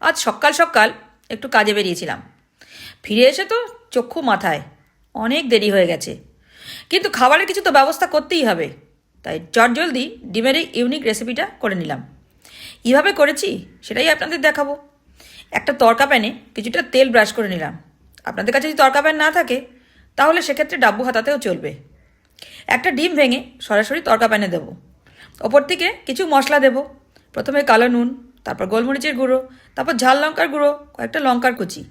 আজ সকাল সকাল একটু কাজে বেরিয়েছিলাম, ফিরে এসে তো চক্ষু মাথায়, অনেক দেরি হয়ে গেছে। কিন্তু খাবারের কিছু তো ব্যবস্থা করতেই হবে, তাই চটজলদি ডিমের এই ইউনিক রেসিপিটা করে নিলাম। কীভাবে করেছি সেটাই আপনাদের দেখাবো। একটা তড়কা প্যানে কিছুটা তেল ব্রাশ করে নিলাম। আপনাদের কাছে যদি তড়কা প্যান না থাকে তাহলে সেক্ষেত্রে ডাব্বু হাতাতেও চলবে। একটা ডিম ভেঙে সরাসরি তড়কা প্যানে দেবো। ওপর থেকে কিছু মশলা দেব। প্রথমে কালো নুন, তারপর গোলমরিচের গুঁড়ো, তারপর ঝাল লঙ্কার গুঁড়ো, কয়েকটা লঙ্কার কুচি।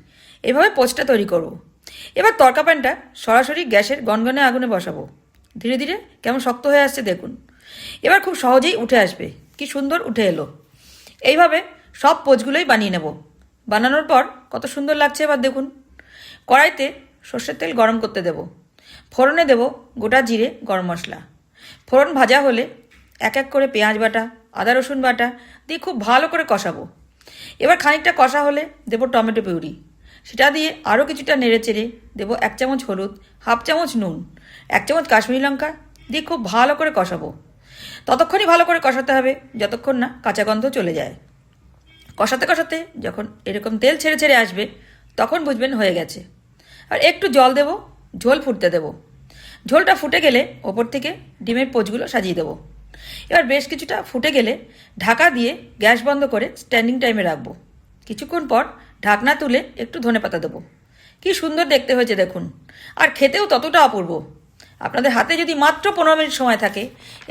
এভাবে পোস্টটা তৈরি করব। এবার তড়কা প্যানটা সরাসরি গ্যাসের গনগনে আগুনে বসাবো। ধীরে ধীরে কেমন শক্ত হয়ে আসছে দেখুন। এবার খুব সহজেই উঠে আসবে। কি সুন্দর উঠে এলো। এইভাবে সব পোচগুলোই বানিয়ে নেব। বানানোর পর কত সুন্দর লাগছে এবার দেখুন। কড়াইতে সর্ষের তেল গরম করতে দেব। ফোড়নে দেব গোটা জিরে, গরম মশলা। ফোড়ন ভাজা হলে এক এক করে পেঁয়াজ বাটা, আদা রসুন বাটা দিয়ে খুব ভালো করে কষাবো। এবার খানিকটা কষা হলে দেব টমেটো পিউরি। সেটা দিয়ে আরও কিছুটা নেড়ে চেড়ে দেবো 1 চামচ হলুদ, হাফ চামচ নুন, 1 চামচ কাশ্মীরি লঙ্কা দিয়ে খুব ভালো করে কষাবো। ততক্ষণই ভালো করে কষাতে হবে যতক্ষণ না কাঁচা গন্ধ চলে যায়। কষাতে কষাতে যখন এরকম তেল ছেড়ে ছেড়ে আসবে তখন বুঝবেন হয়ে গেছে। আর একটু জল দেব, ঝোল ফুটতে দেব। ঝোলটা ফুটে গেলে ওপর থেকে ডিমের পোচগুলো সাজিয়ে দেবো। এবার বেশ কিছুটা ফুটে গেলে ঢাকা দিয়ে গ্যাস বন্ধ করে স্ট্যান্ডিং টাইমে রাখবো। কিছুক্ষণ পর ঢাকনা তুলে একটু ধনেপাতা দেবো। কি সুন্দর দেখতে হয়েছে দেখুন, আর খেতেও ততটা অপূর্ব। আপনাদের হাতে যদি মাত্র 15 মিনিট সময় থাকে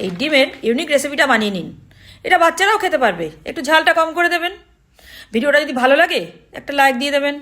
এই ডিমের ইউনিক রেসিপিটা বানিয়ে নিন। এটা বাচ্চারাও খেতে পারবে। একটু ঝালটা কম করে দেবেন। ভিডিওটা যদি ভালো লাগে একটা লাইক দিয়ে দেবেন।